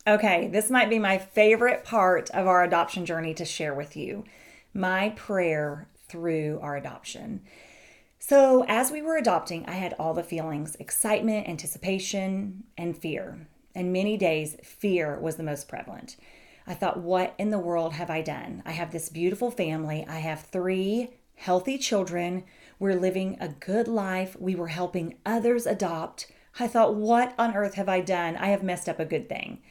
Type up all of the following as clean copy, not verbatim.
Okay, this might be my favorite part of our adoption journey to share with you. My prayer through our adoption. So, as we were adopting, I had all the feelings: excitement, anticipation, and fear. And many days, fear was the most prevalent. I thought, what in the world have I done? I have this beautiful family. I have three healthy children. We're living a good life. We were helping others adopt. I thought, what on earth have I done? I have messed up a good thing.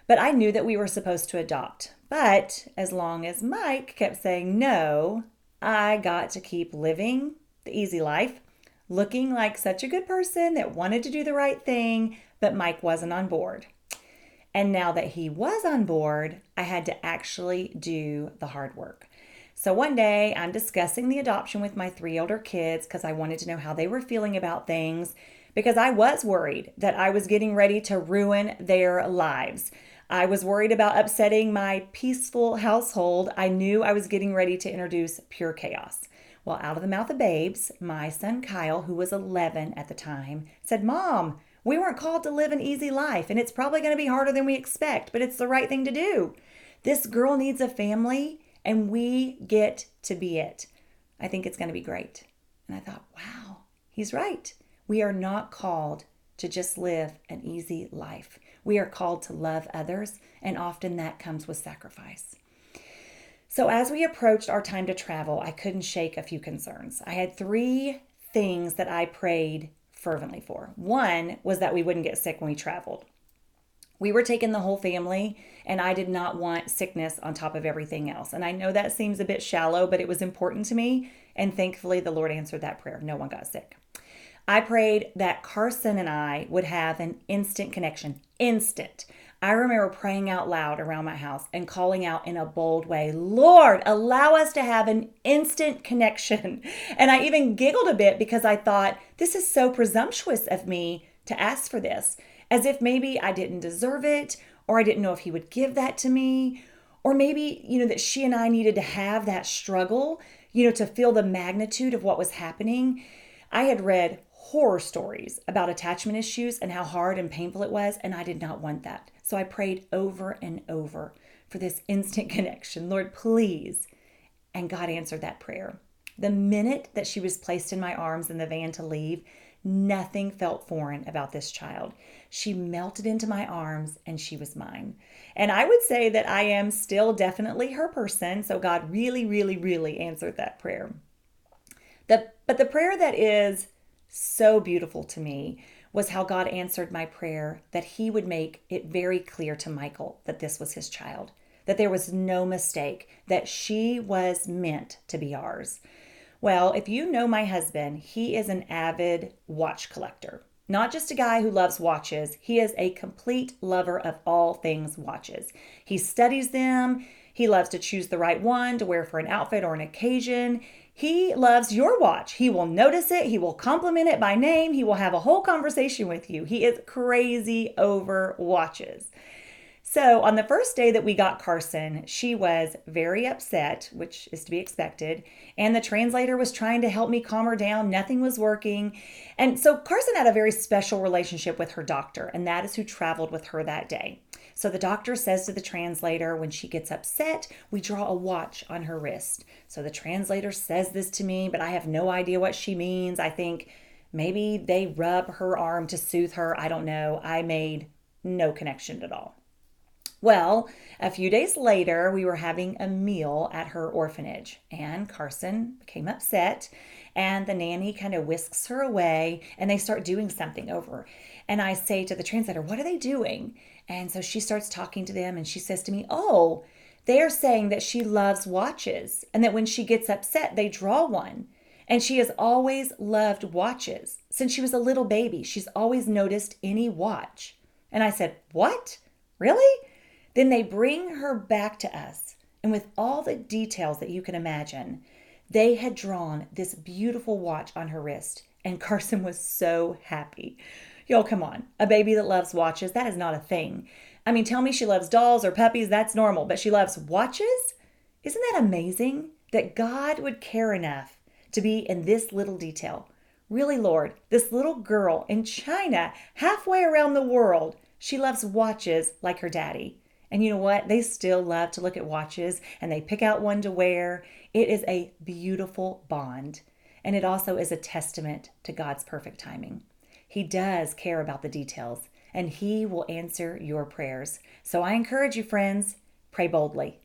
But I knew that we were supposed to adopt. But as long as Mike kept saying no, I got to keep living the easy life, looking like such a good person that wanted to do the right thing, but Mike wasn't on board. And now that he was on board, I had to actually do the hard work. So one day I'm discussing the adoption with my three older kids because I wanted to know how they were feeling about things, because I was worried that I was getting ready to ruin their lives. I was worried about upsetting my peaceful household. I knew I was getting ready to introduce pure chaos. Well, out of the mouth of babes, my son Kyle, who was 11 at the time, said, "Mom, we weren't called to live an easy life, and it's probably going to be harder than we expect, but it's the right thing to do. This girl needs a family, and we get to be it. I think it's going to be great." And I thought, wow, he's right. We are not called to just live an easy life. We are called to love others, and often that comes with sacrifice. So as we approached our time to travel, I couldn't shake a few concerns. I had three things that I prayed fervently for. One was that we wouldn't get sick when we traveled. We were taking the whole family, and I did not want sickness on top of everything else. And I know that seems a bit shallow, but it was important to me. And thankfully, the Lord answered that prayer. No one got sick. I prayed that Carson and I would have an instant connection. Instant. I remember praying out loud around my house and calling out in a bold way, "Lord, allow us to have an instant connection." And I even giggled a bit because I thought, this is so presumptuous of me to ask for this, as if maybe I didn't deserve it, or I didn't know if he would give that to me, or maybe, that she and I needed to have that struggle, to feel the magnitude of what was happening. I had read horror stories about attachment issues and how hard and painful it was, and I did not want that. So I prayed over and over for this instant connection. Lord, please. And God answered that prayer. The minute that she was placed in my arms in the van to leave, nothing felt foreign about this child. She melted into my arms and she was mine. And I would say that I am still definitely her person. So God really, really, really answered that prayer. But the prayer that is so beautiful to me was how God answered my prayer that he would make it very clear to Michael that this was his child, that there was no mistake, that she was meant to be ours. Well, if you know my husband, he is an avid watch collector. Not just a guy who loves watches, he is a complete lover of all things watches. He studies them. He loves to choose the right one to wear for an outfit or an occasion. He loves your watch. He will notice it. He will compliment it by name. He will have a whole conversation with you. He is crazy over watches. So on the first day that we got Carson, she was very upset, which is to be expected. And the translator was trying to help me calm her down. Nothing was working. And so Carson had a very special relationship with her doctor, and that is who traveled with her that day. So the doctor says to the translator, when she gets upset, we draw a watch on her wrist. So the translator says this to me, but I have no idea what she means. I think maybe they rub her arm to soothe her. I don't know. I made no connection at all. Well, a few days later, we were having a meal at her orphanage, and Carson became upset, and the nanny kind of whisks her away, and they start doing something over. And I say to the translator, "What are they doing?" And so she starts talking to them, and she says to me, "Oh, they are saying that she loves watches, and that when she gets upset, they draw one. And she has always loved watches. Since she was a little baby, she's always noticed any watch." And I said, "What? Really?" Then they bring her back to us, and with all the details that you can imagine, they had drawn this beautiful watch on her wrist, and Carson was so happy. Y'all, come on. A baby that loves watches, that is not a thing. I mean, tell me she loves dolls or puppies, that's normal, but she loves watches? Isn't that amazing that God would care enough to be in this little detail? Really, Lord, this little girl in China, halfway around the world, She loves watches like her daddy. And you know what? They still love to look at watches and they pick out one to wear. It is a beautiful bond. And it also is a testament to God's perfect timing. He does care about the details and He will answer your prayers. So I encourage you, friends, pray boldly.